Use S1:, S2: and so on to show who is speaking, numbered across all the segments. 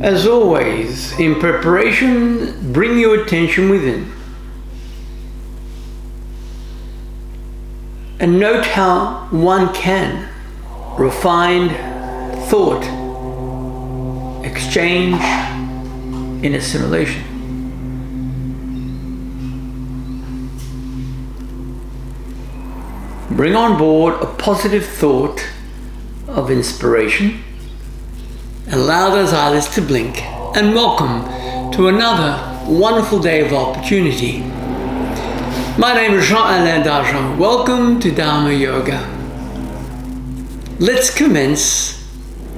S1: As always, in preparation, bring your attention within. And note how one can refine thought, exchange in assimilation. Bring on board a positive thought of inspiration. Allow those eyelids to blink and welcome to another wonderful day of opportunity. My name is Jean-Alain D'Argent. Welcome to Dharma Yoga. Let's commence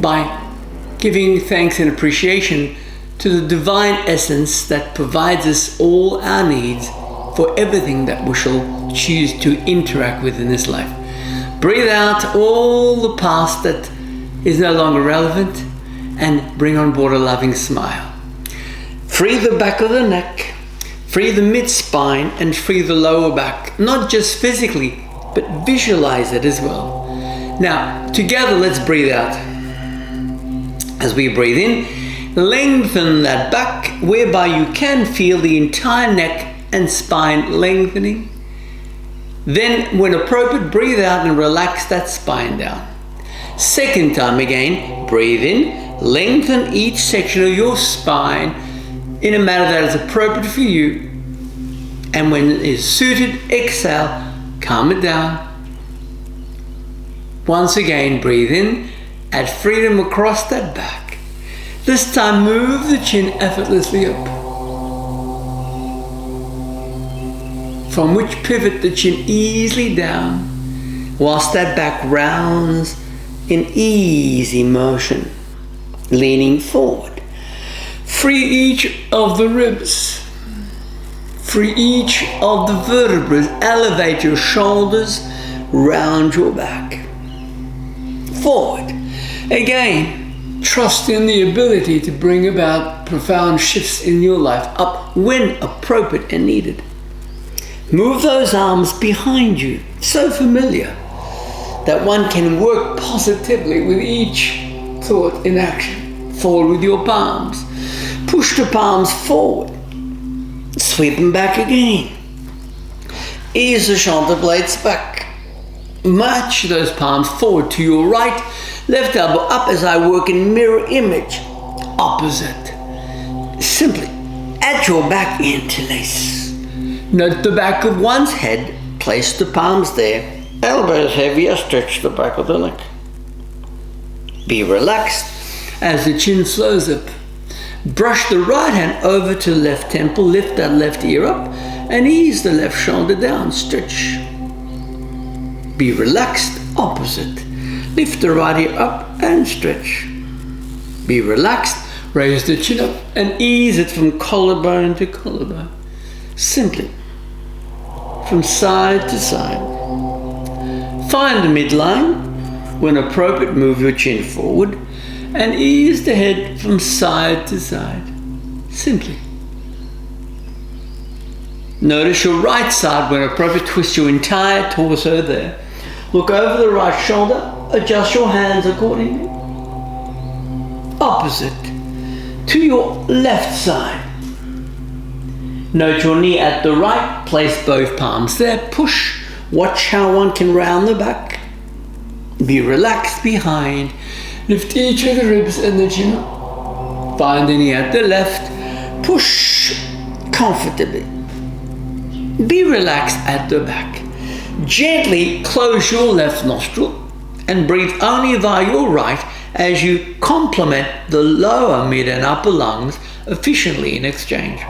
S1: by giving thanks and appreciation to the divine essence that provides us all our needs for everything that we shall choose to interact with in this life. Breathe out all the past that is no longer relevant and bring on board a loving smile. Free the back of the neck, free the mid-spine, and free the lower back, not just physically, but visualize it as well. Now, together, let's breathe out. As we breathe in, lengthen that back, whereby you can feel the entire neck and spine lengthening. Then, when appropriate, breathe out and relax that spine down. Second time again, breathe in, lengthen each section of your spine in a manner that is appropriate for you. And when it is suited, exhale, calm it down. Once again, breathe in, add freedom across that back. This time, move the chin effortlessly up, from which pivot the chin easily down, whilst that back rounds in easy motion, leaning forward. Free each of the ribs. Free each of the vertebrae. Elevate your shoulders, round your back. Forward. Again, trust in the ability to bring about profound shifts in your life, up when appropriate and needed. Move those arms behind you, so familiar that one can work positively with each thought in action. Forward with your palms. Push the palms forward. Sweep them back again. Ease the shoulder blades back. March those palms forward to your right. Left elbow up as I work in mirror image. Opposite. Simply add your back interlace. Note the back of one's head. Place the palms there. Elbows heavier. Stretch the back of the neck. Be relaxed as the chin flows up. Brush the right hand over to left temple, lift that left ear up, and ease the left shoulder down, stretch. Be relaxed, opposite. Lift the right ear up and stretch. Be relaxed, raise the chin up and ease it from collarbone to collarbone. Simply, from side to side. Find the midline. When appropriate, move your chin forward and ease the head from side to side, simply. Notice your right side. When appropriate, twist your entire torso there. Look over the right shoulder, adjust your hands accordingly. Opposite, to your left side. Note your knee at the right, place both palms there, push. Watch how one can round the back. Be relaxed behind. Lift each of the ribs and the chin up. Find the knee at the left. Push comfortably. Be relaxed at the back. Gently close your left nostril and breathe only via your right as you complement the lower, mid and upper lungs efficiently in exchange.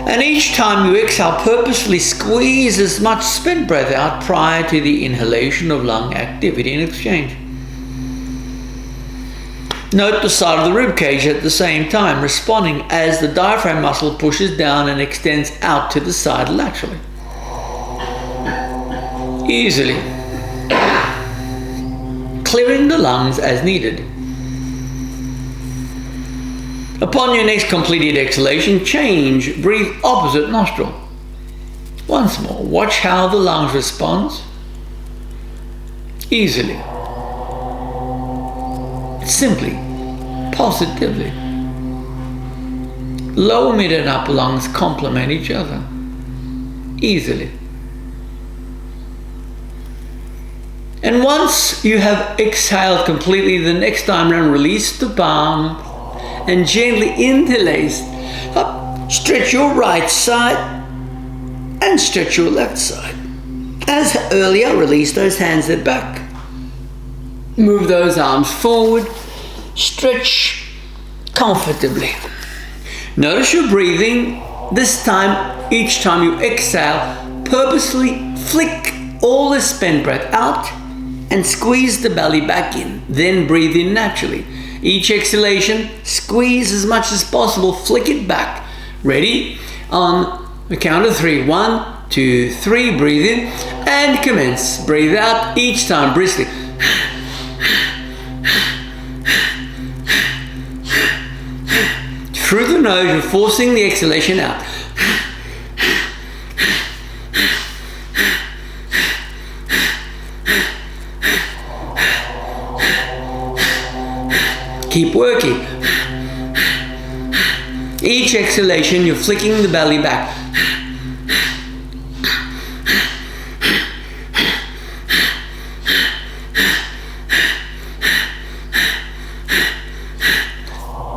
S1: And each time you exhale, purposefully squeeze as much spent breath out prior to the inhalation of lung activity in exchange. Note the side of the rib cage at the same time, responding as the diaphragm muscle pushes down and extends out to the side laterally. Easily. Clearing the lungs as needed. Upon your next completed exhalation, change, breathe opposite nostril. Once more, watch how the lungs responds. Easily. Simply. positively. Lower mid and upper lungs complement each other easily. And once you have exhaled completely, the next time around, release the palm and gently interlace up. Stretch your right side and stretch your left side. As earlier, release those hands at back. Move those arms forward. Stretch comfortably. Notice your breathing. This time, each time you exhale, purposely flick all the spent breath out and squeeze the belly back in. Then breathe in naturally. Each exhalation, squeeze as much as possible, flick it back. Ready? On the count of 3. 1, 2, 3. Breathe in and commence. Breathe out each time briskly. Through the nose, you're forcing the exhalation out. Keep working. Each exhalation, you're flicking the belly back.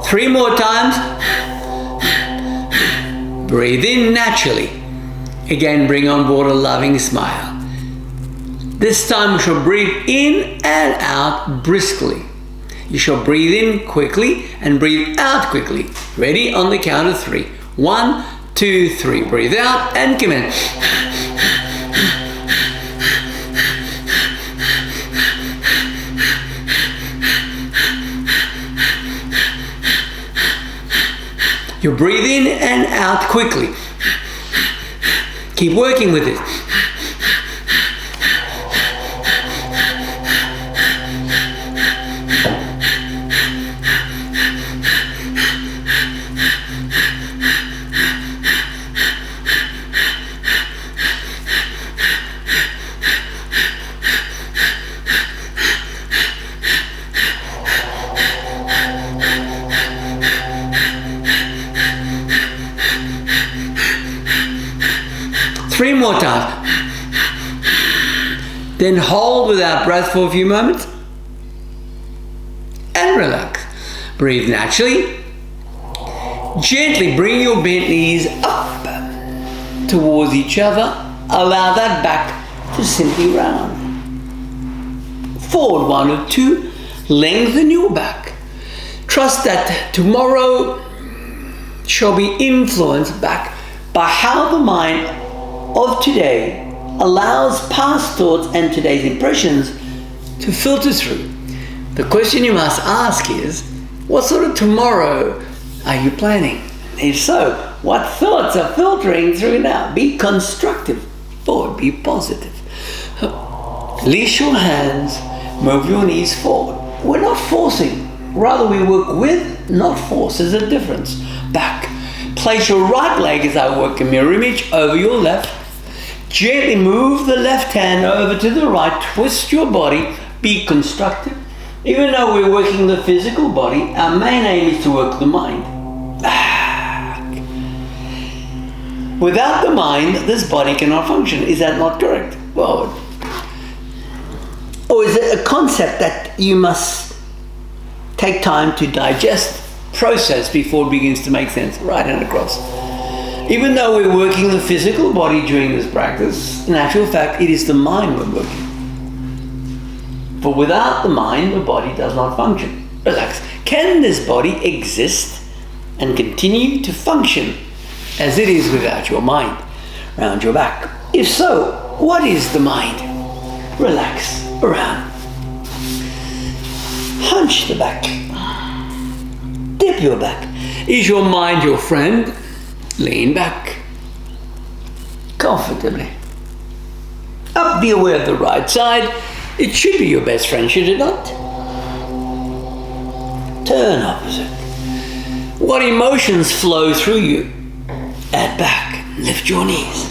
S1: Three more times. Breathe in naturally. Again, bring on board a loving smile. This time we shall breathe in and out briskly. You shall breathe in quickly and breathe out quickly. Ready? On the count of 3. 1, 2, 3. Breathe out and commence. You breathe in and out quickly. Keep working with it. Three more times. Then hold without breath for a few moments and relax. Breathe naturally. Gently bring your bent knees up towards each other. Allow that back to simply round. Forward 1 or 2. Lengthen your back. Trust that tomorrow shall be influenced back by how the mind of today allows past thoughts and today's impressions to filter through. The question you must ask is, what sort of tomorrow are you planning? If so, what thoughts are filtering through now? Be constructive or be positive. Release your hands, move your knees forward. We're not forcing, rather we work with, not force. There's a difference. Back. Place your right leg, as I work a mirror image, over your left. Gently move the left hand over to the right. Twist your body. Be constructive. Even though we're working the physical body, our main aim is to work the mind. Without the mind, this body cannot function. Is that not correct? Well, or is it a concept that you must take time to digest, process before it begins to make sense, right and across? Even though we're working the physical body during this practice, in actual fact, it is the mind we're working. For without the mind, the body does not function. Relax. Can this body exist and continue to function as it is without your mind? Round your back. If so, what is the mind? Relax around. Hunch the back. Dip your back. Is your mind your friend? Lean back comfortably. Up, be aware of the right side. It should be your best friend, should it not? Turn opposite. What emotions flow through you? Add back. Lift your knees.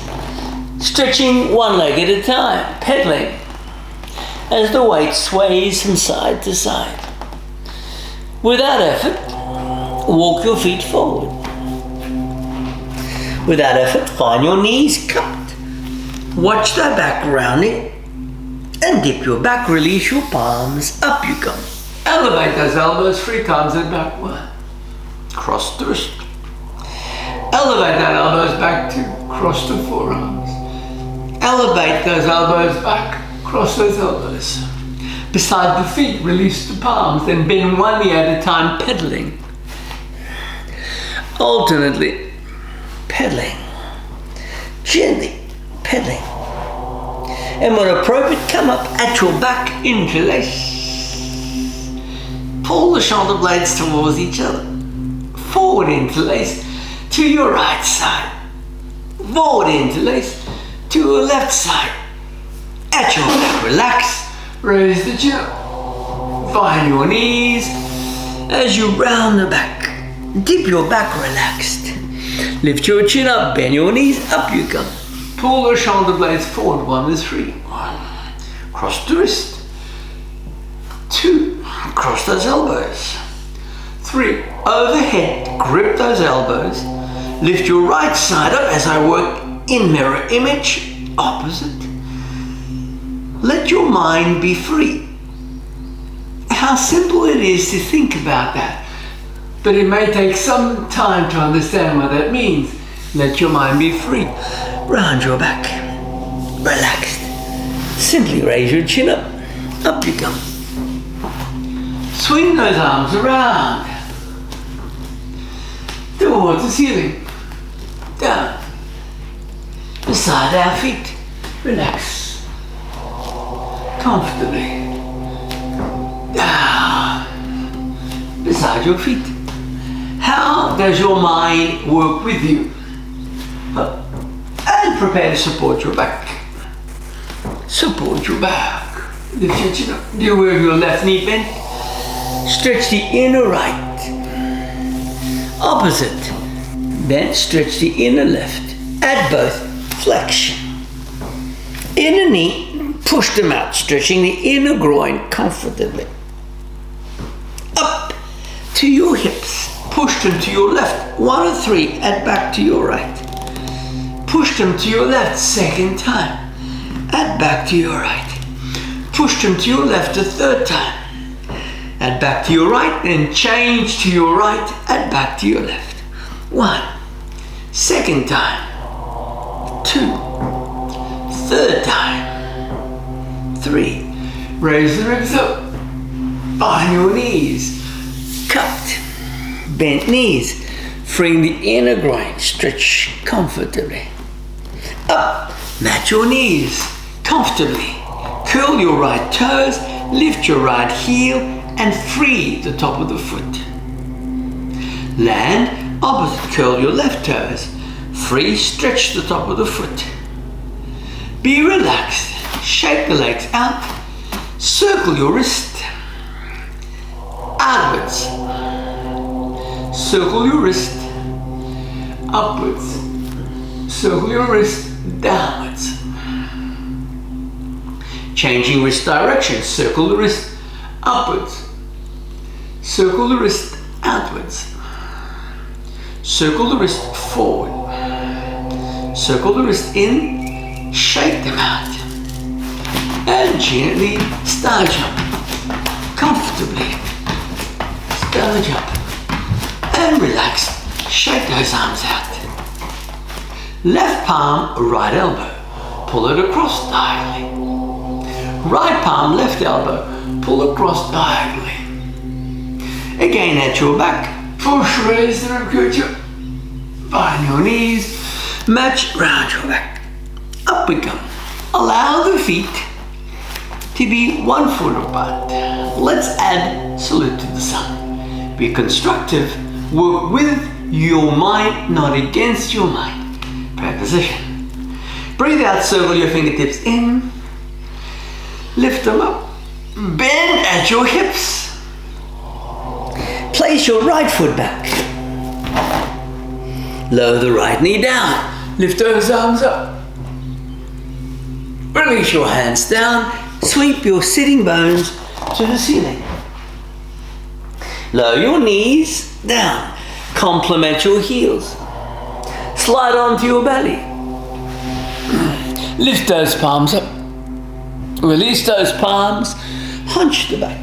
S1: Stretching one leg at a time, pedaling as the weight sways from side to side. Without effort, walk your feet forward. Without effort, find your knees cupped. Watch their back rounding and dip your back. Release your palms. Up you come. Elevate those elbows 3 times and backward. Cross the wrist. Elevate that elbows back to cross the forearms. Elevate those elbows back. Cross those elbows. Beside the feet, release the palms. Then bend one knee at a time, pedaling. Alternately, pedaling. Gently pedaling. And when appropriate, come up at your back, interlace. Pull the shoulder blades towards each other. Forward interlace to your right side. Forward interlace to your left side. At your back, relax. Raise the chin up. Find your knees as you round the back. Dip your back relaxed. Lift your chin up, bend your knees, up you come. Pull the shoulder blades forward, 1 to 3. 1. Cross the wrist. 2. Cross those elbows. 3. Overhead, grip those elbows. Lift your right side up as I work in mirror image, opposite. Let your mind be free. How simple it is to think about that. But it may take some time to understand what that means. Let your mind be free. Round your back. Relaxed. Simply raise your chin up. Up you come. Swing those arms around. Towards the ceiling. Down. Beside our feet. Relax. Comfortably. Down. Beside your feet. How does your mind work with you? And prepare to support your back. Support your back. Lift your chin up. Do you work your left knee bent? Stretch the inner right. Opposite. Then stretch the inner left. At both, flexion. Inner knee, push them out, stretching the inner groin comfortably. Up to your hips. Push them to your left, 1 or 3, add back to your right. Push them to your left, 2nd time, add back to your right. Push them to your left a 3rd time, add back to your right, then change to your right, add back to your left. 1, 2nd time, 2, 3rd time, 3. Raise the ribs up, on your knees, cupped. Bent knees, freeing the inner groin, stretch comfortably. Up, mat your knees comfortably. Curl your right toes, lift your right heel, and free the top of the foot. Land, opposite, curl your left toes. Free, stretch the top of the foot. Be relaxed, shake the legs out, circle your wrist outwards. Circle your wrist upwards. Circle your wrist downwards. Changing wrist direction. Circle the wrist upwards. Circle the wrist outwards. Circle the wrist forward. Circle the wrist in. Shake them out. And gently star jump. Comfortably. Star jump. And relax, shake those arms out. Left palm, right elbow, pull it across diagonally. Right palm, left elbow, pull across diagonally. Again at your back, push, raise the rib curvature. Find your knees, match round your back. Up we come. Allow the feet to be 1 foot apart. Let's add salute to the sun. Be constructive. Work with your mind, not against your mind. Prayer position. Breathe out, circle your fingertips in. Lift them up. Bend at your hips. Place your right foot back. Lower the right knee down. Lift those arms up. Release your hands down. Sweep your sitting bones to the ceiling. Lower your knees down. Complement your heels. Slide onto your belly. Lift those palms up. Release those palms. Hunch the back.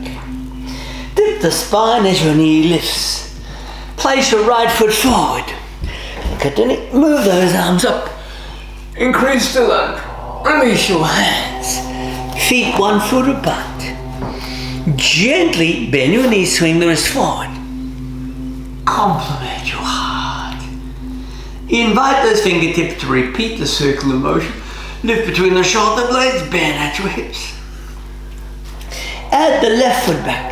S1: Dip the spine as your knee lifts. Place your right foot forward. Look at the knee. Move those arms up. Increase the lunge. Release your hands. Feet 1 foot apart. Gently bend your knees, swing the wrist forward. Complement your heart. Invite those fingertips to repeat the circular motion. Lift between the shoulder blades, bend at your hips. Add the left foot back.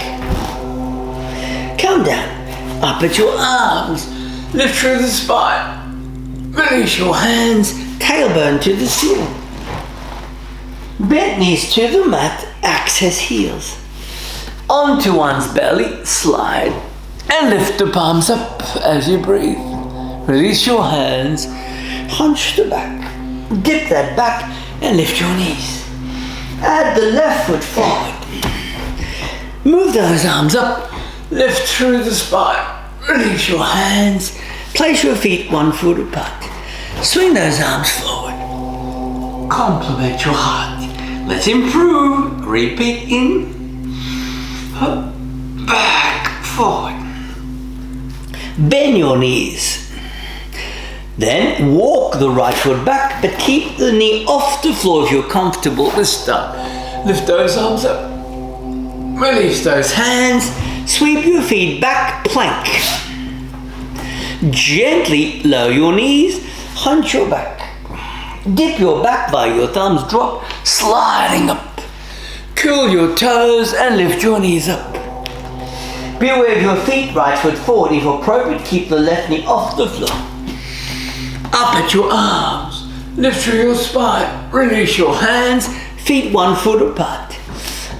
S1: Come down. Up at your arms. Lift through the spine. Release your hands. Tailbone to the ceiling. Bent knees to the mat. Access heels. Onto one's belly. Slide. And lift the palms up as you breathe. Release your hands. Hunch the back. Dip that back and lift your knees. Add the left foot forward. Move those arms up. Lift through the spine. Release your hands. Place your feet 1 foot apart. Swing those arms forward. Complement your heart. Let's improve. Repeat in. Up, back, forward. Bend your knees. Then walk the right foot back, but keep the knee off the floor if you're comfortable this time. Lift those arms up. Release those hands. Sweep your feet back, plank. Gently lower your knees. Hunch your back. Dip your back by your thumbs. Drop, sliding up. Curl your toes and lift your knees up. Be aware of your feet, right foot forward. If appropriate, keep the left knee off the floor. Up at your arms. Lift through your spine. Release your hands. Feet 1 foot apart.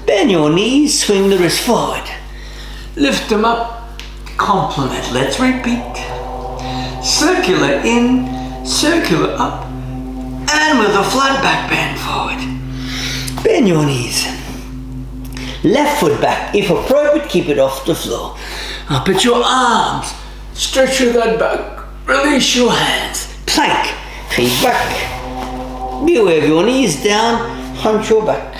S1: Bend your knees. Swing the wrist forward. Lift them up. Complement. Let's repeat. Circular in. Circular up. And with a flat back, bend forward. Bend your knees. Left foot back. If appropriate, keep it off the floor. Up at your arms. Stretch through that back. Release your hands. Plank. Feet back. Be aware of your knees down. Hunch your back.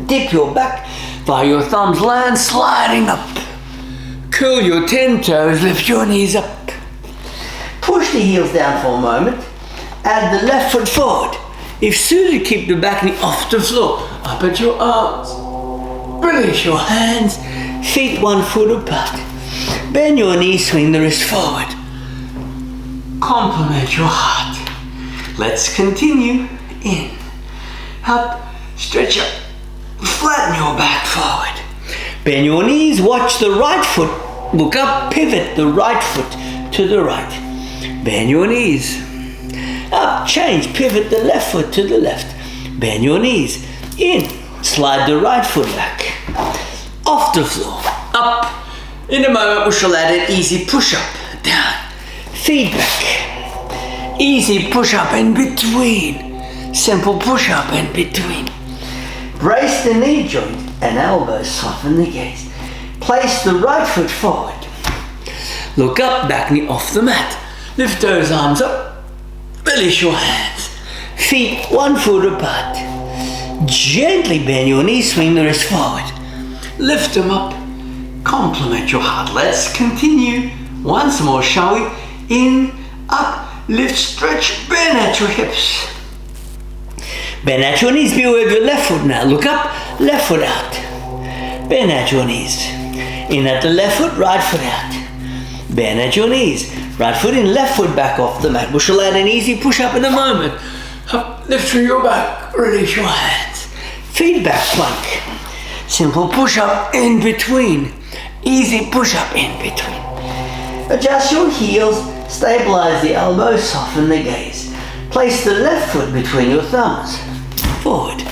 S1: Dip your back by your thumbs. Land sliding up. Curl your 10 toes. Lift your knees up. Push the heels down for a moment. Add the left foot forward. If suited, keep the back knee off the floor. Up at your arms. Release your hands. Feet 1 foot apart. Bend your knees. Swing the wrist forward. Complement your heart. Let's continue. In. Up. Stretch up. Flatten your back forward. Bend your knees. Watch the right foot. Look up. Pivot the right foot to the right. Bend your knees. Up. Change. Pivot the left foot to the left. Bend your knees. In. Slide the right foot back. Off the floor. Up. In a moment we shall add an easy push-up. Down. Feet back. Easy push-up in between. Simple push-up in between. Brace the knee joint and elbows. Soften the gaze. Place the right foot forward. Look up, back knee off the mat. Lift those arms up. Release your hands. Feet 1 foot apart. Gently bend your knees, swing the wrist forward. Lift them up. Complement your heart. Let's continue. Once more, shall we? In, up, lift, stretch, bend at your hips. Bend at your knees. Be aware of your left foot now. Look up, left foot out. Bend at your knees. In at the left foot, right foot out. Bend at your knees. Right foot in, left foot back off the mat. We shall add an easy push-up in a moment. Up, lift through your back. Release your hands. Feet back, plank. Simple push-up in between. Easy push-up in between. Adjust your heels. Stabilize the elbows. Soften the gaze. Place the left foot between your thumbs. Forward.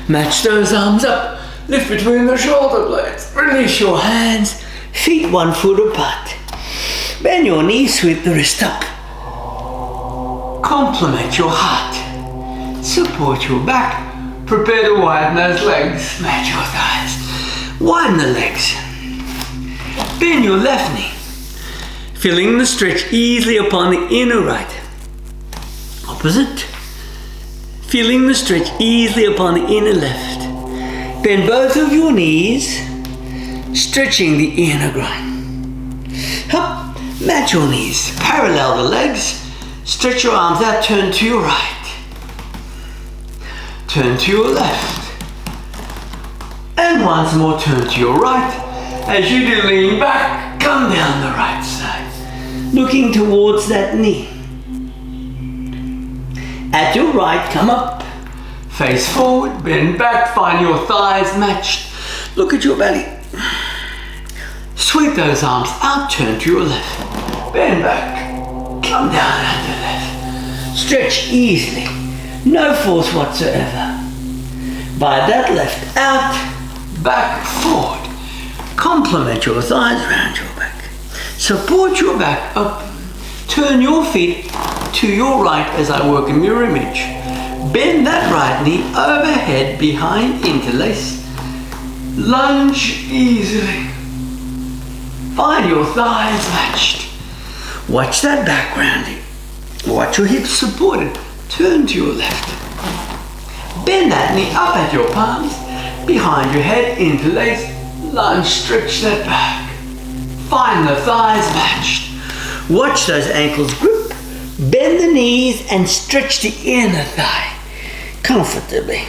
S1: Match those arms up. Lift between the shoulder blades. Release your hands. Feet 1 foot apart. Bend your knees. Sweep the wrist up. Complement your heart. Support your back. Prepare to widen those legs. Match your thighs. Widen the legs. Be Bend your left knee, feeling the stretch easily upon the inner right. Opposite. Feeling the stretch easily upon the inner left. Bend both of your knees, stretching the inner groin. Up, mat your knees, parallel the legs, stretch your arms out, turn to your right. Turn to your left. And once more turn to your right. As you do, lean back, come down the right side, looking towards that knee. At your right, come up, face forward, bend back, find your thighs matched. Look at your belly. Sweep those arms out, turn to your left. Bend back, come down at the left. Stretch easily, no force whatsoever. By that left, out, back, forward. Complement your thighs around your back. Support your back up. Turn your feet to your right as I work a mirror image. Bend that right knee overhead, behind, interlace. Lunge easily. Find your thighs matched. Watch that back rounding. Watch your hips supported. Turn to your left. Bend that knee up at your palms, behind your head, interlace. Lunge, stretch that back. Find the thighs matched. Watch those ankles grip. Bend the knees and stretch the inner thigh comfortably.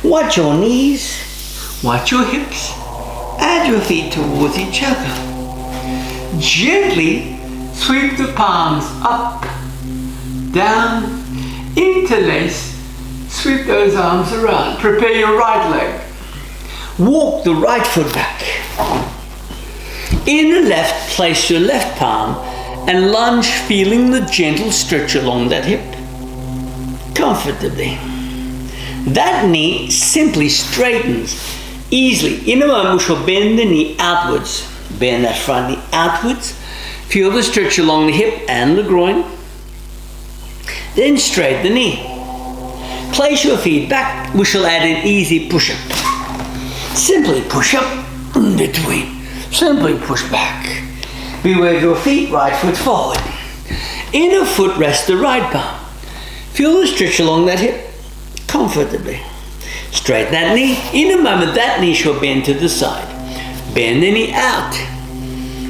S1: Watch your knees. Watch your hips. Add your feet towards each other. Gently sweep the palms up, down, interlace. Sweep those arms around. Prepare your right leg. Walk the right foot back. In the left, place your left palm and lunge, feeling the gentle stretch along that hip. Comfortably. That knee simply straightens easily. In a moment, we shall bend the knee outwards. Bend that front knee outwards. Feel the stretch along the hip and the groin. Then straighten the knee. Place your feet back. We shall add an easy push-up. Simply push up in between. Simply push back. Beware of your feet, right foot forward. Inner foot rest the right palm. Feel the stretch along that hip comfortably. Straighten that knee. In a moment, that knee shall bend to the side. Bend the knee out.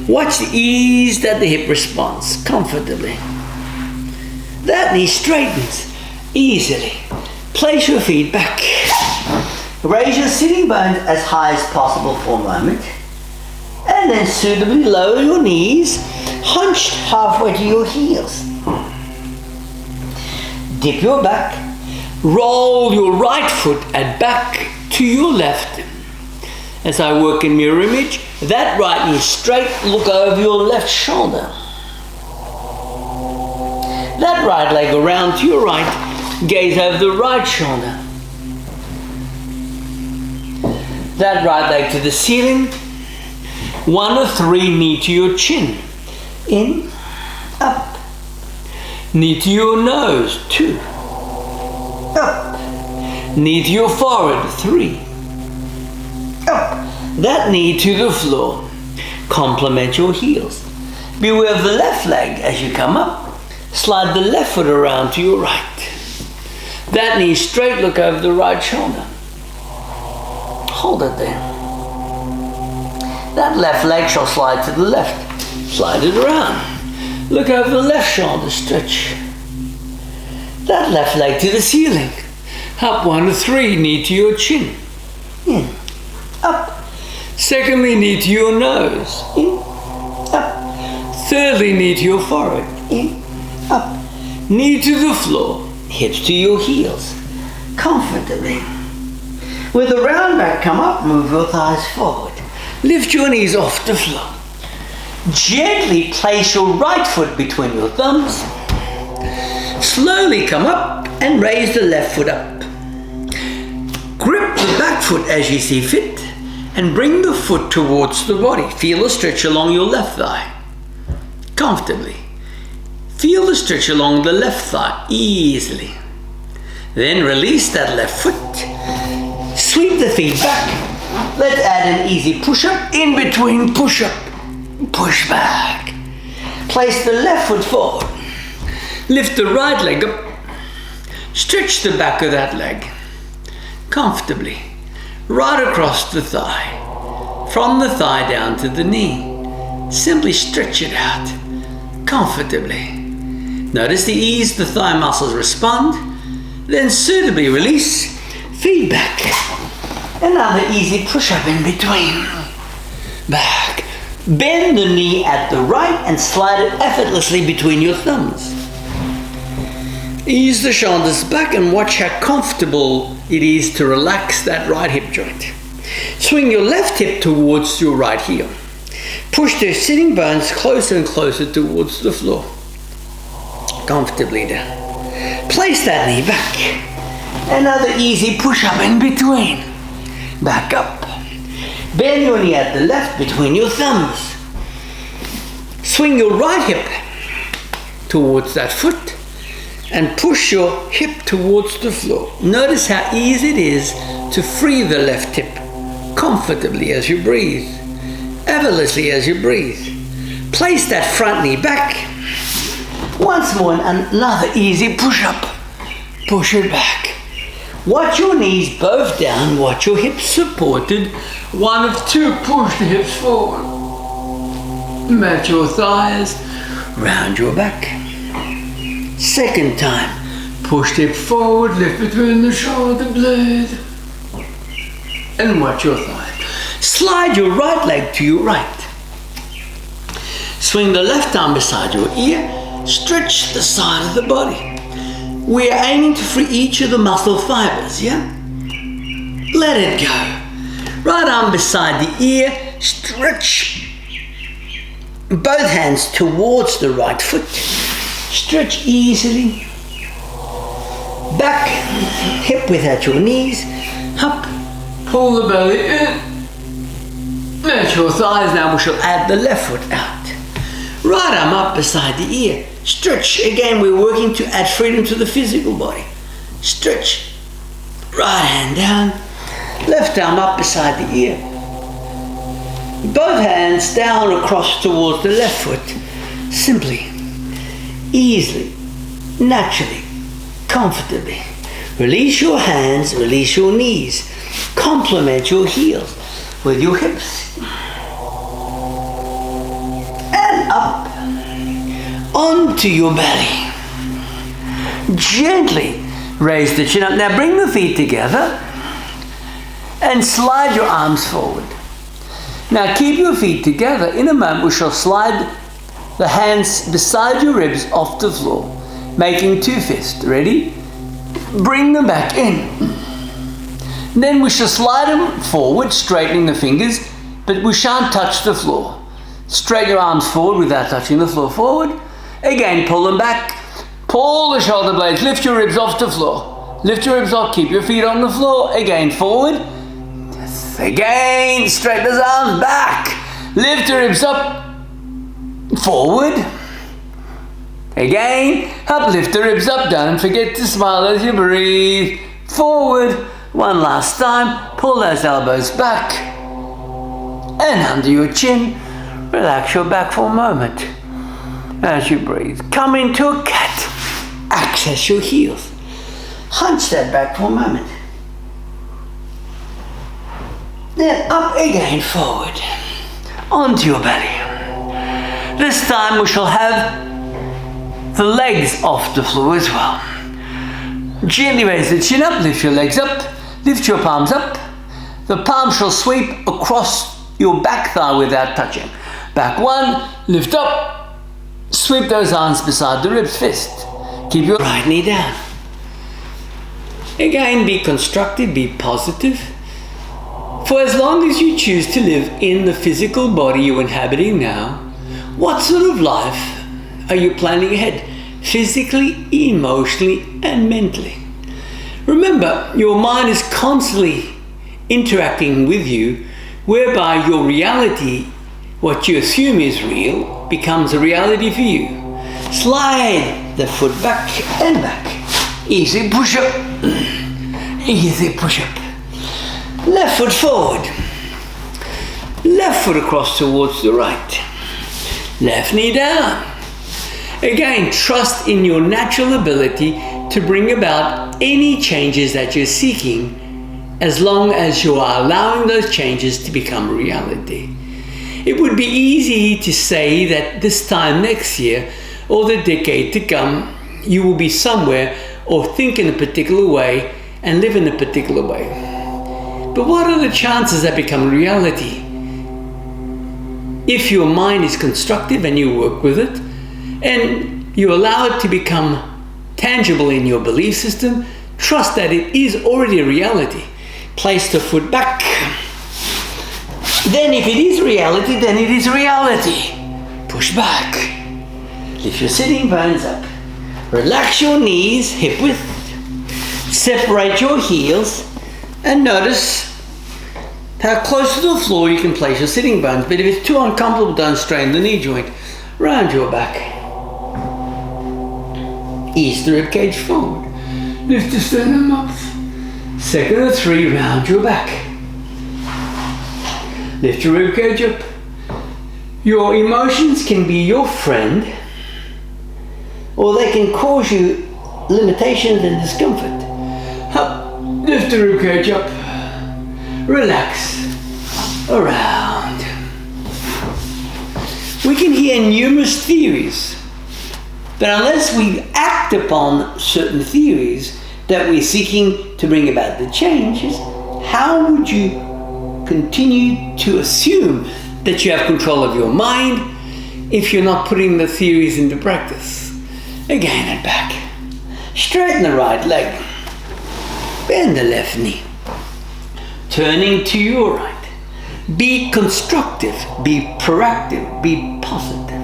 S1: Watch the ease that the hip responds comfortably. That knee straightens easily. Place your feet back. Raise your sitting bones as high as possible for a moment. And then suitably lower your knees, hunched halfway to your heels. Dip your back. Roll your right foot and back to your left. As I work in mirror image, that right knee straight, look over your left shoulder. That right leg around to your right, gaze over the right shoulder. That right leg to the ceiling. 1 or 3, knee to your chin. In, up. Knee to your nose, 2. Up. Knee to your forehead, 3. Up. That knee to the floor. Complement your heels. Beware of the left leg as you come up. Slide the left foot around to your right. That knee straight, look over the right shoulder. Hold it there. That left leg shall slide to the left. Slide it around. Look over the left shoulder, stretch. That left leg to the ceiling. Up 1 to 3, knee to your chin. In, up. Secondly, knee to your nose. In, up. Thirdly, knee to your forehead. In, up. Knee to the floor. Hips to your heels. Comfortably. With the round back, come up, move your thighs forward. Lift your knees off the floor. Gently place your right foot between your thumbs. Slowly come up and raise the left foot up. Grip the back foot as you see fit and bring the foot towards the body. Feel the stretch along your left thigh. Comfortably. Feel the stretch along the left thigh easily. Then release that left foot. Sweep the feet back. Let's add an easy push-up in between push-up. push back. Place the left foot forward. Lift the right leg up. Stretch the back of that leg comfortably, right across the thigh. From the thigh down to the knee. Simply stretch it out comfortably. Notice the ease the thigh muscles respond. Then suitably release. Feedback. Another easy push-up in between. Back. Bend the knee at the right and slide it effortlessly between your thumbs. Ease the shoulders back and watch how comfortable it is to relax that right hip joint. Swing your left hip towards your right heel. Push the sitting bones closer and closer towards the floor. Comfortably down. Place that knee back. Another easy push-up in between. Back up. Bend your knee at the left between your thumbs. Swing your right hip towards that foot and push your hip towards the floor. Notice how easy it is to free the left hip comfortably as you breathe, effortlessly as you breathe. Place that front knee back. Once more, another easy push-up. Push it back. Watch your knees both down, watch your hips supported. One of two, push the hips forward. Match your thighs, round your back. Second time, push the hip forward, lift between the shoulder blade. And watch your thighs. Slide your right leg to your right. Swing the left arm beside your ear, stretch the side of the body. We are aiming to free each of the muscle fibers, yeah? Let it go. Right arm beside the ear, stretch both hands towards the right foot. Stretch easily. Back, hip width at your knees. Up, pull the belly in. Match your thighs. Now we shall add the left foot out. Right arm up beside the ear. Stretch. Again, we're working to add freedom to the physical body. Stretch. Right hand down. Left arm up beside the ear. Both hands down across towards the left foot. Simply, easily, naturally, comfortably. Release your hands, release your knees. Complement your heels with your hips. And up. Onto your belly. Gently raise the chin up. Now bring the feet together and slide your arms forward. Now keep your feet together. In a moment we shall slide the hands beside your ribs off the floor, making two fists. Ready? Bring them back in. Then we shall slide them forward, straightening the fingers, but we shan't touch the floor. Straighten your arms forward without touching the floor. Forward. Again, pull them back. Pull the shoulder blades. Lift your ribs off the floor. Lift your ribs off. Keep your feet on the floor. Again, forward. Again, straighten those arms back. Lift your ribs up. Forward. Again, up. Lift the ribs up. Don't forget to smile as you breathe. Forward. One last time. Pull those elbows back. And under your chin. Relax your back for a moment. As you breathe, come into a cat. Access your heels. Hunch that back for a moment. Then up again, forward. Onto your belly. This time we shall have the legs off the floor as well. Gently raise the chin up, lift your legs up, lift your palms up. The palm shall sweep across your back thigh without touching. Back one, lift up. Sweep those arms beside the ribs, fist. Keep your right knee down. Again, be constructive, be positive. For as long as you choose to live in the physical body you're inhabiting now, what sort of life are you planning ahead? Physically, emotionally, and mentally. Remember, your mind is constantly interacting with you, whereby your reality, what you assume is real, becomes a reality for you. Slide the foot back and back. Easy push-up. Easy push-up. Left foot forward. Left foot across towards the right. Left knee down. Again, trust in your natural ability to bring about any changes that you're seeking, as long as you are allowing those changes to become reality. It would be easy to say that this time next year or the decade to come, you will be somewhere or think in a particular way and live in a particular way. But what are the chances that become reality? If your mind is constructive and you work with it, and you allow it to become tangible in your belief system, trust that it is already a reality. Place the foot back. Then if it is reality, then it is reality. Push back. Lift your sitting bones up. Relax your knees, hip width. Separate your heels and notice how close to the floor you can place your sitting bones. But if it's too uncomfortable, don't strain the knee joint. Round your back. Ease the ribcage forward. Lift the sternum up. Second of 3, round your back. Lift your ribcage up. Your emotions can be your friend, or they can cause you limitations and discomfort. Up. Lift the ribcage up. Relax. Around. We can hear numerous theories, but unless we act upon certain theories that we're seeking to bring about the changes, how would you continue to assume that you have control of your mind if you're not putting the theories into practice? Again and back. Straighten the right leg. Bend the left knee. Turning to your right. Be constructive. Be proactive. Be positive.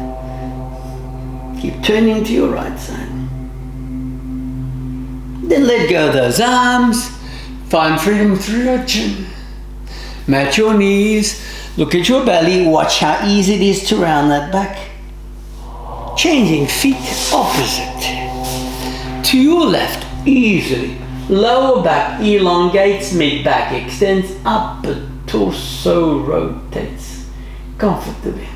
S1: Keep turning to your right side. Then let go of those arms. Find freedom through your chin. Mat your knees. Look at your belly. Watch how easy it is to round that back. Changing feet opposite. To your left, easily. Lower back elongates, mid back extends, upper torso rotates comfortably.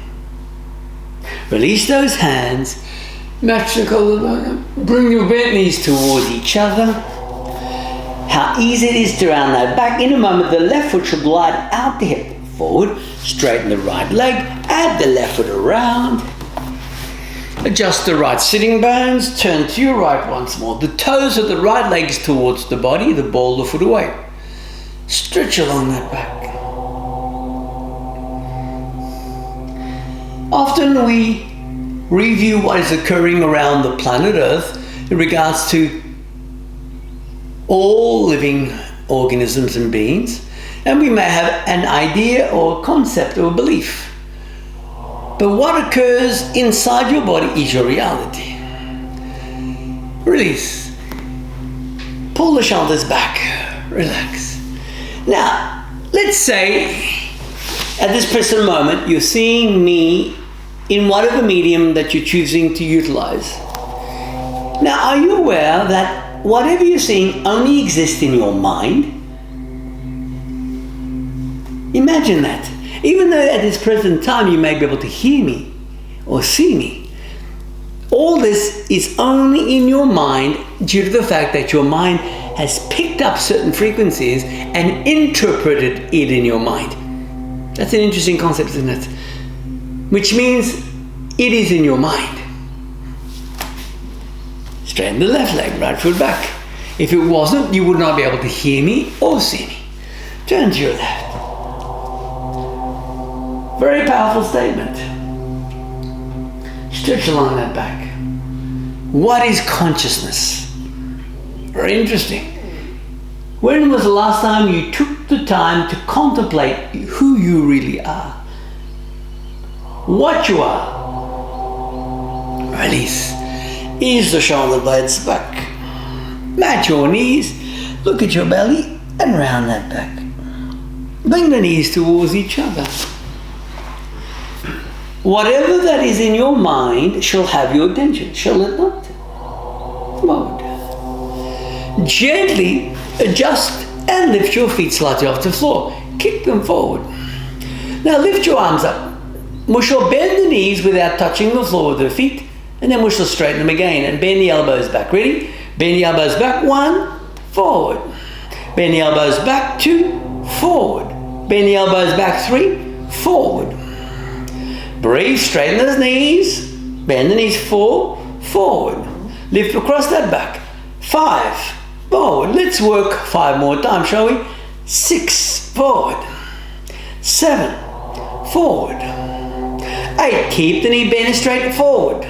S1: Release those hands. Match the collarbone. Bring your bent knees towards each other. How easy it is to round that back. In a moment, the left foot should glide out the hip forward. Straighten the right leg. Add the left foot around. Adjust the right sitting bones. Turn to your right once more. The toes of the right legs towards the body. The ball of the foot away. Stretch along that back. Often we review what is occurring around the planet Earth in regards to all living organisms and beings, and we may have an idea or concept or belief. But what occurs inside your body is your reality. Release. Pull the shoulders back. Relax. Now, let's say at this present moment you're seeing me in whatever medium that you're choosing to utilize. Now, are you aware that whatever you're seeing only exists in your mind? Imagine that. Even though at this present time you may be able to hear me or see me, all this is only in your mind due to the fact that your mind has picked up certain frequencies and interpreted it in your mind. That's an interesting concept, isn't it? Which means it is in your mind. Straighten the left leg, right foot back. If it wasn't, you would not be able to hear me or see me. Turn to your left. Very powerful statement. Stretch along that back. What is consciousness? Very interesting. When was the last time you took the time to contemplate who you really are? What you are? Release. Ease the shoulder blades back. Mat your knees. Look at your belly and round that back. Bring the knees towards each other. Whatever that is in your mind shall have your attention, shall it not? Mode. Gently adjust and lift your feet slightly off the floor. Kick them forward. Now lift your arms up. we shall bend the knees without touching the floor with the feet, and then we shall straighten them again and bend the elbows back. Ready? Bend the elbows back. 1, forward. Bend the elbows back. 2, forward. Bend the elbows back. 3, forward. Breathe, straighten those knees. Bend the knees. 4, forward. Lift across that back. 5, forward. Let's work 5 more times, shall we? 6, forward. 7, forward. 8, keep the knee bent straight forward.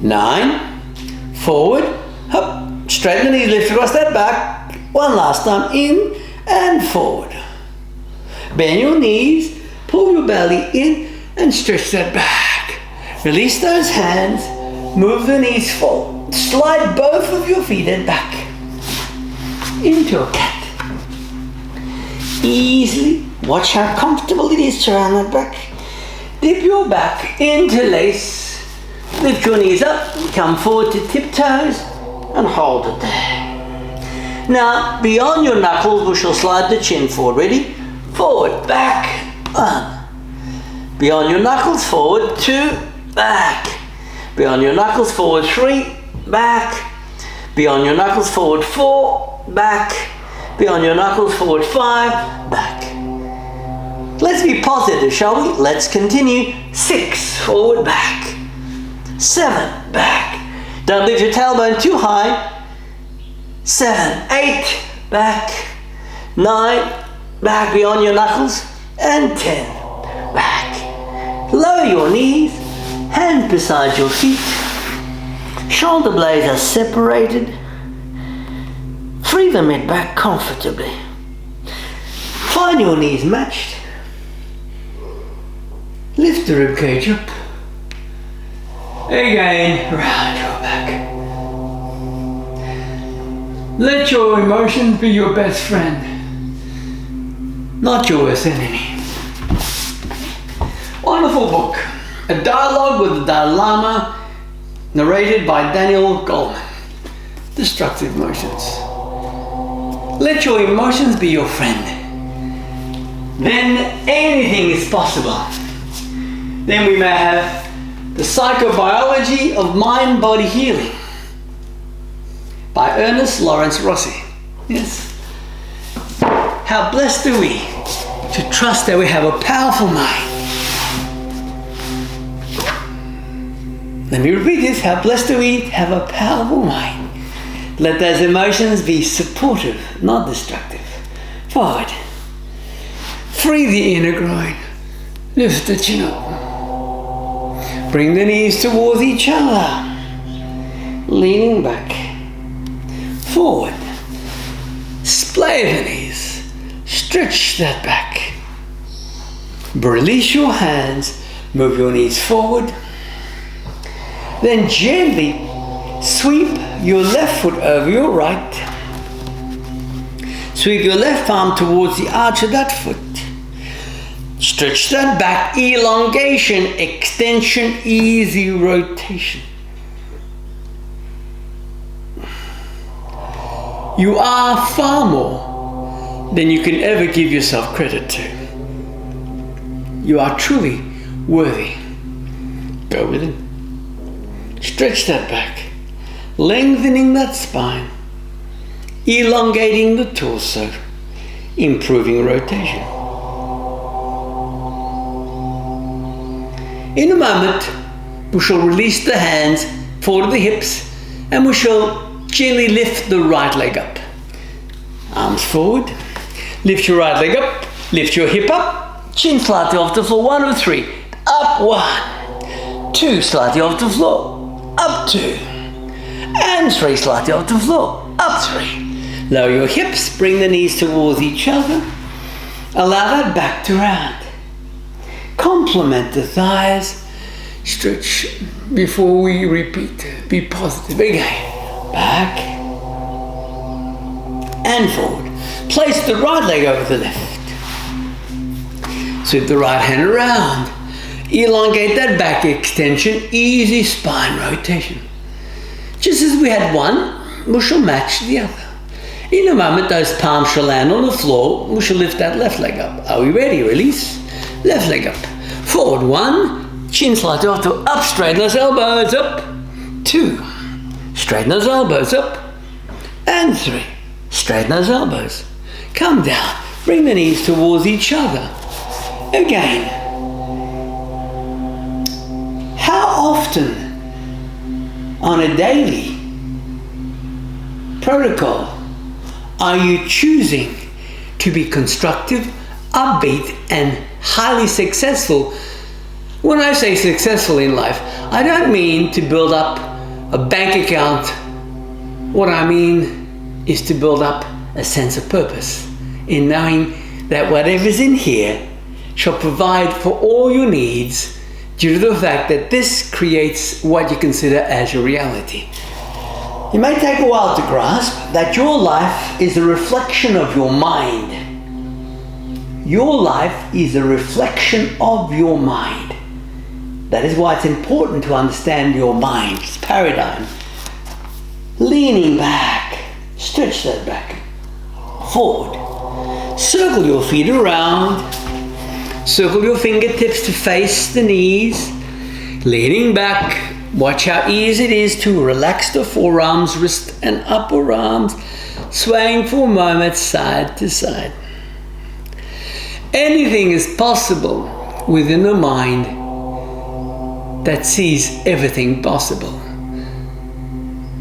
S1: 9, forward. Up. Straighten the knees, lift across that back. 1 last time, in and forward. Bend your knees, pull your belly in and stretch that back. Release those hands, move the knees forward. Slide both of your feet and back into a cat. Easily, watch how comfortable it is to round that back. Dip your back, interlace. Lift your knees up, come forward to tiptoes and hold it there. Now, beyond your knuckles, we shall slide the chin forward. Ready? Forward, back, 1. Beyond your knuckles, forward, 2, back. Beyond your knuckles, forward, 3, back. Beyond your knuckles, forward, 4, back. Beyond your knuckles, forward, 5, back. Let's be positive, shall we? Let's continue. 6, forward, back. 7, back. Don't lift your tailbone too high. 7, 8, back. 9, back beyond your knuckles. And 10, back. Lower your knees, hands beside your feet. Shoulder blades are separated. Free the mid back comfortably. Find your knees matched. Lift the ribcage up. Again, round your back. Let your emotions be your best friend, not your worst enemy. Wonderful book. A dialogue with the Dalai Lama, narrated by Daniel Goleman. Destructive emotions. Let your emotions be your friend. Then anything is possible. Then we may have the Psychobiology of Mind-Body Healing by Ernest Lawrence Rossi. Yes. How blessed are we to trust that we have a powerful mind. Let me repeat this. How blessed are we to have a powerful mind. Let those emotions be supportive, not destructive. Forward. Free the inner groin. Lift the chin up. Bring the knees towards each other. Leaning back. Forward. Splay the knees. Stretch that back. Release your hands. Move your knees forward. Then gently sweep your left foot over your right. Sweep your left arm towards the arch of that foot. Stretch that back, elongation, extension, easy rotation. You are far more than you can ever give yourself credit to. You are truly worthy. Go within. Stretch that back, lengthening that spine, elongating the torso, improving rotation. In a moment, we shall release the hands forward to the hips and we shall gently lift the right leg up. Arms forward, lift your right leg up, lift your hip up, chin slightly off the floor, 1 or 3, up 1, 2 slightly off the floor, up 2, and 3 slightly off the floor, up 3. Lower your hips, bring the knees towards each other, allow that back to round. Complement the thighs, stretch before we repeat, be positive, again, back and forward. Place the right leg over the left, sweep the right hand around, elongate that back extension, easy spine rotation. Just as we had one, we shall match the other. In a moment, those palms shall land on the floor. We shall lift that left leg up. Are we ready? Release. Left leg up. Forward 1, chin slides off to up, straighten those elbows up. 2, straighten those elbows up. And 3, straighten those elbows. Come down, bring the knees towards each other. Again. How often on a daily protocol are you choosing to be constructive, upbeat, and highly successful? When I say successful in life, I don't mean to build up a bank account. What I mean is to build up a sense of purpose in knowing that whatever's in here shall provide for all your needs due to the fact that this creates what you consider as your reality. It may take a while to grasp that your life is a reflection of your mind. Your life is a reflection of your mind. That is why it's important to understand your mind's paradigm. Leaning back, stretch that back, forward. Circle your feet around. Circle your fingertips to face the knees. Leaning back, watch how easy it is to relax the forearms, wrist and upper arms, swaying for a moment side to side. Anything is possible within a mind that sees everything possible.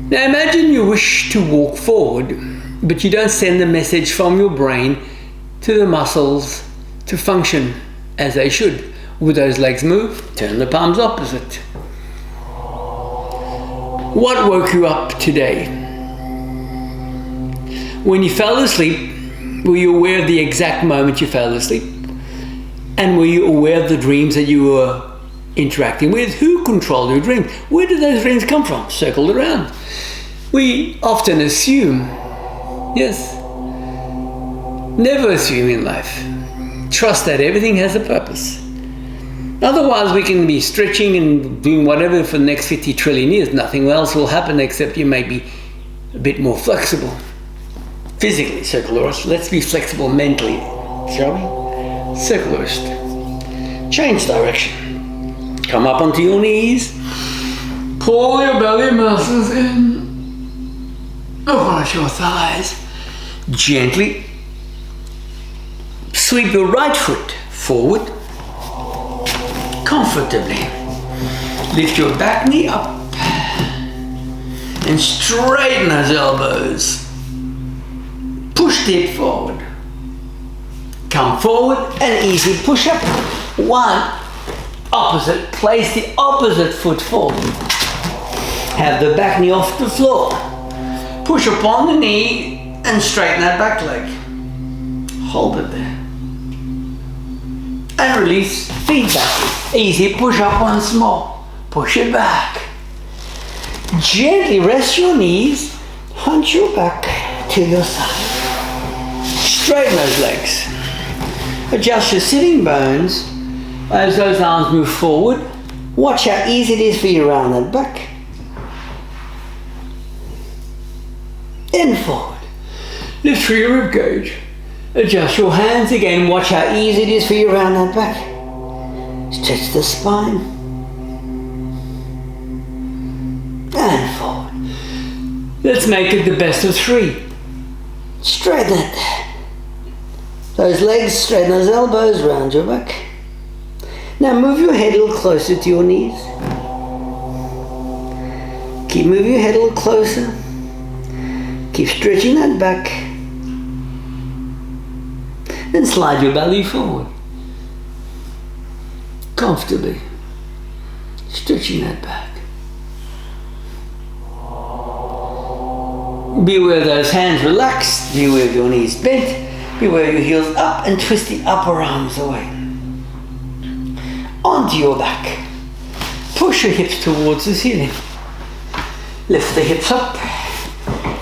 S1: Now imagine you wish to walk forward, but you don't send the message from your brain to the muscles to function as they should. Would those legs move? Turn the palms opposite. What woke you up today? When you fell asleep, were you aware of the exact moment you fell asleep? And were you aware of the dreams that you were interacting with? Who controlled your dreams? Where did those dreams come from? Circled around. We often assume, yes, never assume in life. Trust that everything has a purpose. Otherwise we can be stretching and doing whatever for the next 50 trillion years. Nothing else will happen except you may be a bit more flexible. Physically, circle the wrist. Let's be flexible mentally, shall we? Circle the wrist. Change direction. Come up onto your knees. Pull your belly muscles in. Across your thighs. Gently sweep your right foot forward. Comfortably. Lift your back knee up. And straighten those elbows. Push the hip forward. Come forward and easy push up. 1. Opposite. Place the opposite foot forward. Have the back knee off the floor. Push upon the knee and straighten that back leg. Hold it there. And release, feedback. Easy push up once more. Push it back. Gently rest your knees. Hunch your back to your side. Straighten those legs. Adjust your sitting bones as those arms move forward. Watch how easy it is for you around that back. And forward. Lift through your rib cage. Adjust your hands again. Watch how easy it is for you around that back. Stretch the spine. And forward. Let's make it the best of 3. Straighten it. Those legs, straighten those elbows around your back. Now move your head a little closer to your knees. Keep moving your head a little closer. Keep stretching that back. Then slide your belly forward. Comfortably. Stretching that back. Be aware of those hands relaxed. Be aware of your knees bent. Be aware of your heels up and twist the upper arms away. Onto your back. Push your hips towards the ceiling. Lift the hips up.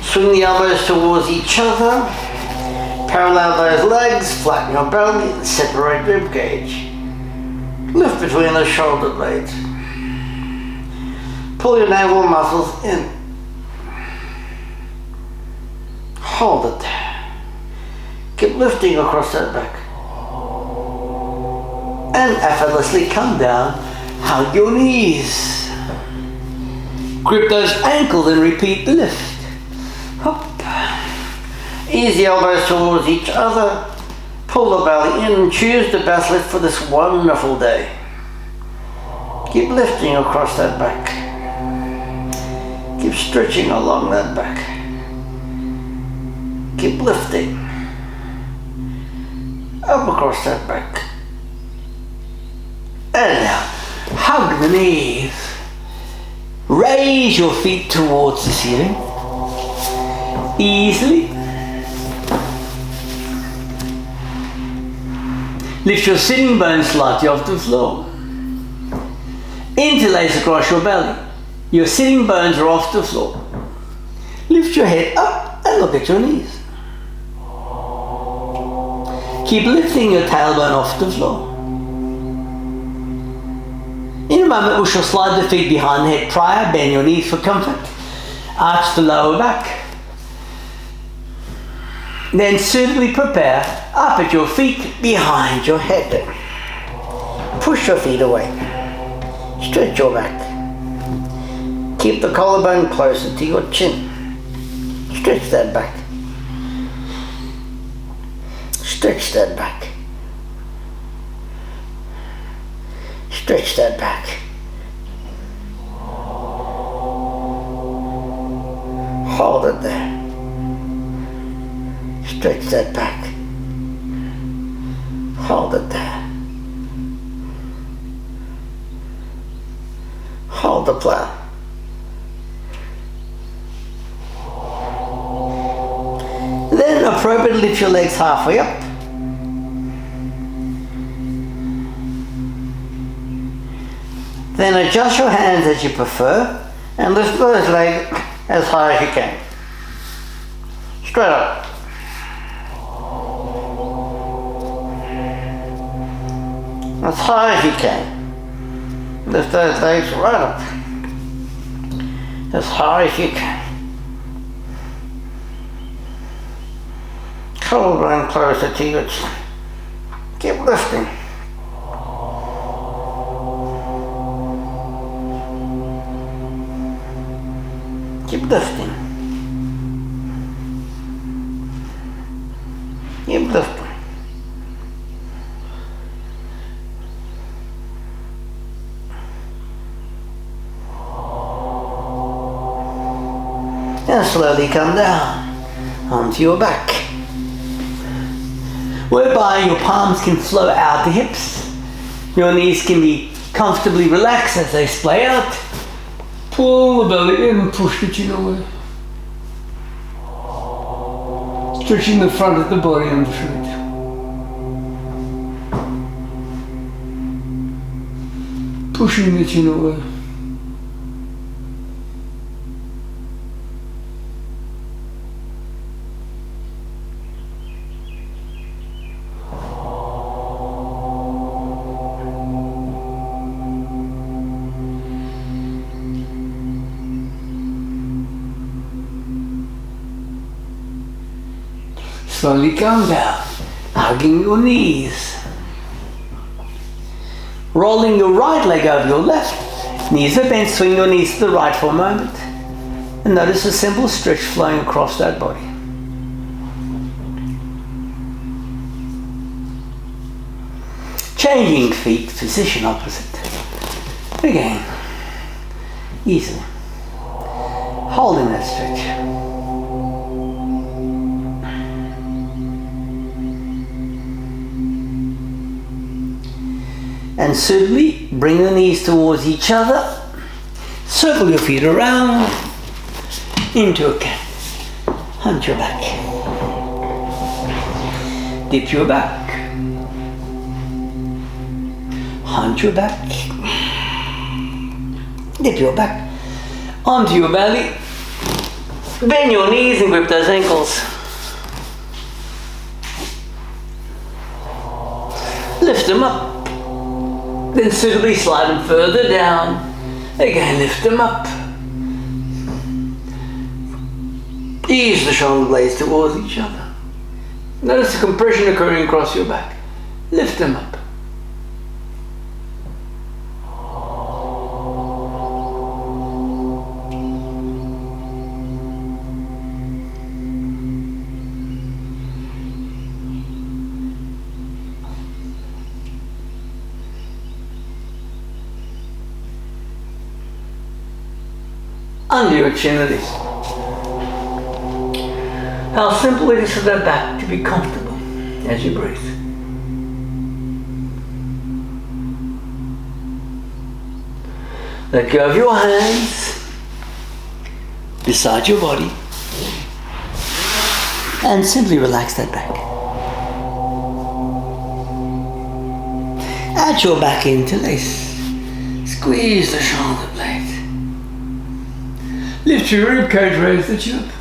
S1: Swing the elbows towards each other. Parallel those legs. Flatten your belly and separate rib cage. Lift between the shoulder blades. Pull your navel muscles in. Hold it there. Keep lifting across that back. And effortlessly come down, hug your knees. Grip those ankles and repeat the lift. Hop. Ease the elbows towards each other. Pull the belly in and choose the best lift for this wonderful day. Keep lifting across that back. Keep stretching along that back. Keep lifting. Up across that back. And now, hug the knees. Raise your feet towards the ceiling. Easily. Lift your sitting bones slightly off the floor. Interlace across your belly. Your sitting bones are off the floor. Lift your head up and look at your knees. Keep lifting your tailbone off the floor. In a moment we shall slide the feet behind the head prior, bend your knees for comfort, arch the lower back. Then suitably prepare up at your feet behind your head. Push your feet away. Stretch your back. Keep the collarbone closer to your chin. Stretch that back. Stretch that back. Stretch that back. Hold it there. Stretch that back. Hold it there. Hold the plow. Then appropriately lift your legs halfway up. Then adjust your hands as you prefer and lift those legs as high as you can. Straight up. As high as you can. Lift those legs right up. As high as you can. Collarbone closer to your chin. Keep lifting. Keep lifting. Keep lifting. And slowly come down onto your back, whereby your palms can flow out the hips. Your knees can be comfortably relaxed as they splay out. Pull the belly in and push the chin away. Stretching the front of the body and the feet. Pushing the chin away. Slowly come down, hugging your knees. Rolling your right leg over your left. Knees are bent, swing your knees to the right for a moment. And notice a simple stretch flowing across that body. Changing feet, position opposite. Again, easily. Holding that stretch. And suitably bring the knees towards each other. Circle your feet around into a cat. Hunch your back. Dip your back. Hunch your back. Dip your back. Onto your belly. Bend your knees and grip those ankles. Lift them up. Then suitably slide them further down. Again, lift them up. Ease the shoulder blades towards each other. Notice the compression occurring across your back. Lift them up. under your chin it is. How simple it is for that back to be comfortable as you breathe. Let go of your hands beside your body and simply relax that back. Add your back into this. Squeeze the shoulder blade. Lift your rib cage, raise the chin up.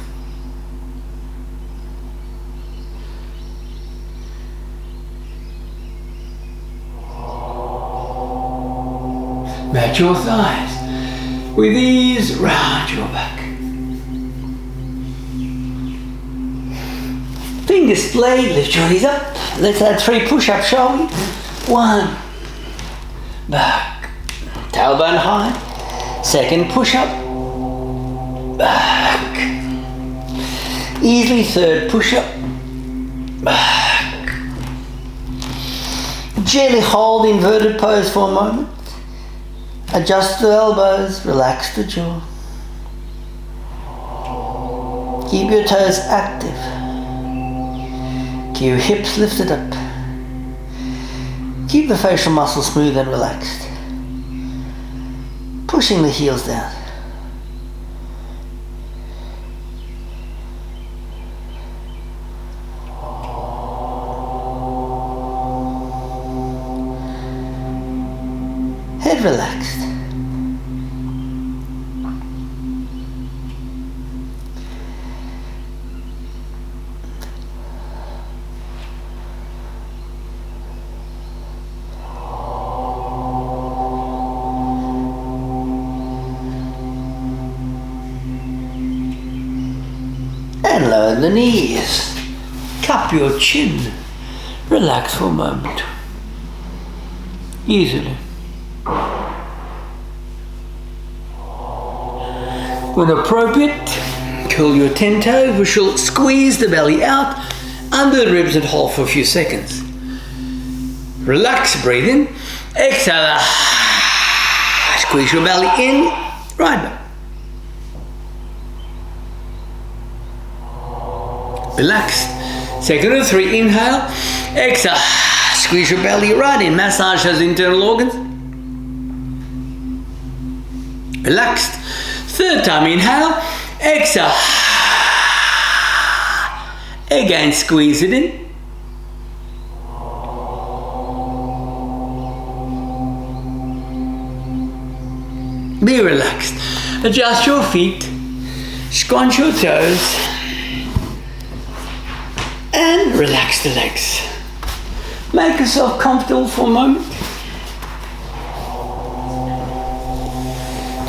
S1: Mat your thighs with ease round your back. Fingers splayed, lift your knees up. Let's add 3 push-ups, shall we? 1, back, tailbone high. Second push-up, back. Easily third push-up, back. Gently hold inverted pose for a moment. Adjust the elbows, relax the jaw. Keep your toes active. Keep your hips lifted up. Keep the facial muscles smooth and relaxed. Pushing the heels down. Head relaxed. And lower the knees. Cup your chin. Relax for a moment. Easily. When appropriate, curl your 10 toes, which will squeeze the belly out under the ribs and hold for a few seconds. Relax, breathe in. Exhale. Squeeze your belly in. Right back. Relax. Second and 3, inhale. Exhale. Squeeze your belly right in. Massage those internal organs. Relaxed. Third time, inhale. Exhale. Again, squeeze it in. Be relaxed. Adjust your feet. Scrunch your toes. And relax the legs. Make yourself comfortable for a moment.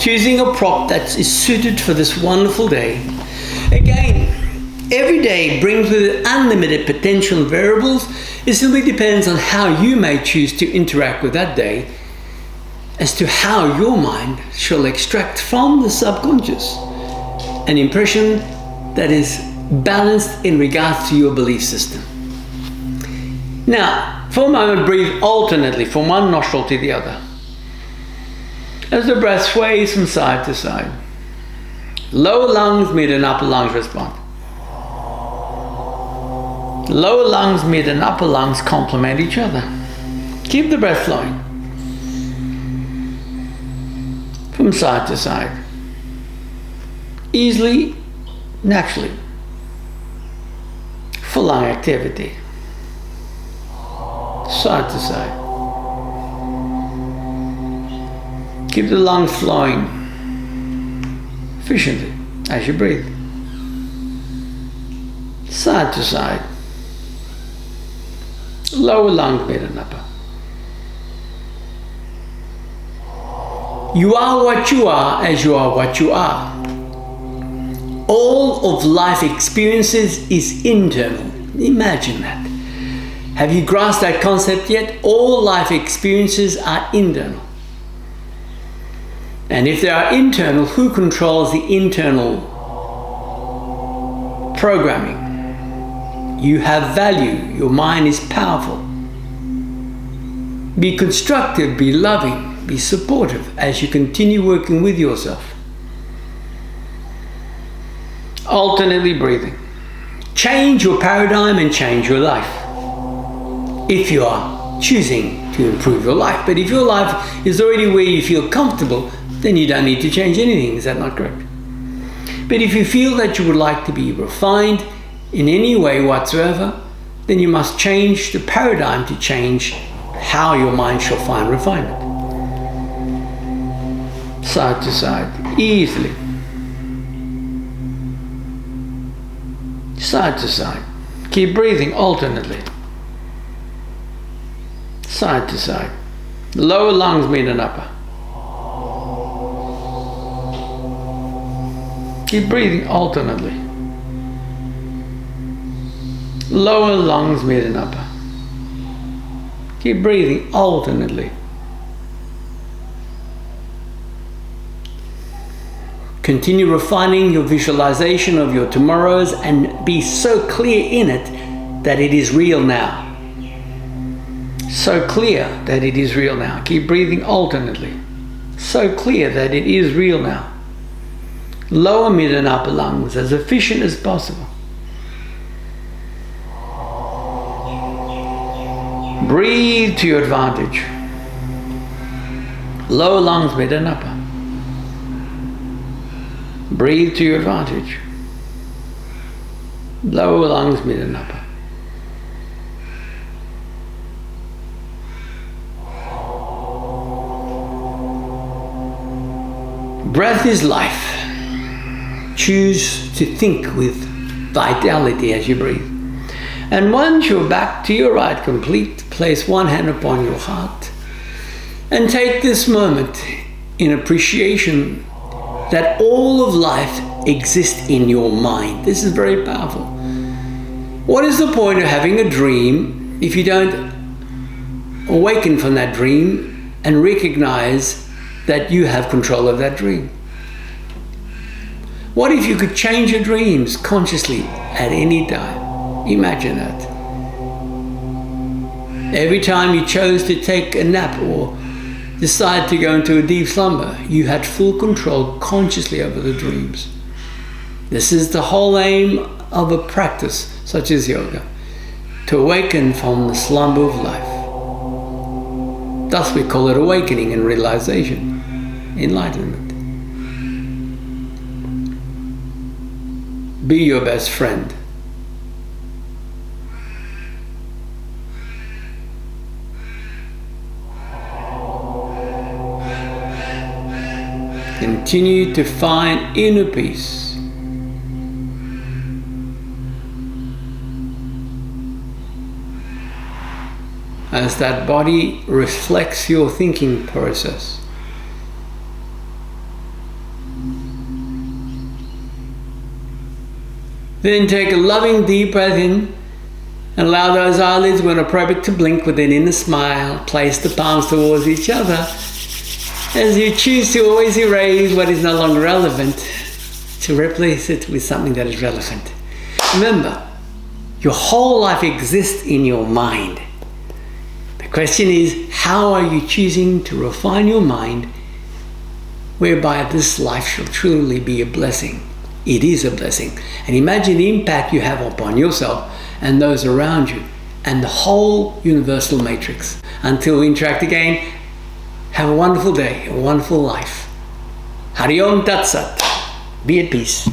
S1: Choosing a prop that is suited for this wonderful day. Again, every day brings with it unlimited potential and variables. It simply depends on how you may choose to interact with that day as to how your mind shall extract from the subconscious an impression that is balanced in regards to your belief system. Now, for a moment, breathe alternately from one nostril to the other as the breath sways from side to side. Lower lungs, mid and upper lungs respond. Lower lungs, mid and upper lungs complement each other. Keep the breath flowing from side to side, easily, naturally, for lung activity, side to side. Keep the lungs flowing efficiently as you breathe, side to side, lower lungs, mid and upper. You are what you are as you are what you are. All of life experiences is internal. Imagine that. Have you grasped that concept yet? All life experiences are internal. And if they are internal, who controls the internal programming? You have value. Your mind is powerful. Be constructive, be loving, be supportive as you continue working with yourself. Alternately breathing. Change your paradigm and change your life. If you are choosing to improve your life. But if your life is already where you feel comfortable, then you don't need to change anything. Is that not correct? But if you feel that you would like to be refined in any way whatsoever, then you must change the paradigm to change how your mind shall find refinement. Side to side, easily. Side to side. Keep breathing alternately. Side to side. Lower lungs meet an upper. Keep breathing alternately. Lower lungs meet an upper. Keep breathing alternately. Continue refining your visualization of your tomorrows and be so clear in it that it is real now. So clear that it is real now. Keep breathing alternately. So clear that it is real now. Lower, mid and upper lungs as efficient as possible. Breathe to your advantage. Lower lungs, mid and upper. Breathe to your advantage. Lower lungs, mid and upper. Breath is life. Choose to think with vitality as you breathe. And once you're back to your right complete, place one hand upon your heart and take this moment in appreciation that all of life exists in your mind. This is very powerful. What is the point of having a dream if you don't awaken from that dream and recognize that you have control of that dream? What if you could change your dreams consciously at any time? Imagine that. Every time you chose to take a nap or decide to go into a deep slumber, you had full control consciously over the dreams. This is the whole aim of a practice such as yoga, to awaken from the slumber of life. Thus we call it awakening and realization, enlightenment. Be your best friend. Continue to find inner peace. As that body reflects your thinking process. Then take a loving deep breath in and allow those eyelids when appropriate to blink with an inner smile. Place the palms towards each other as you choose to always erase what is no longer relevant to replace it with something that is relevant. Remember, your whole life exists in your mind. The question is, how are you choosing to refine your mind whereby this life shall truly be a blessing? It is a blessing. And imagine the impact you have upon yourself and those around you and the whole universal matrix. Until we interact again, have a wonderful day, a wonderful life. Hari Om Tat Sat. Be at peace.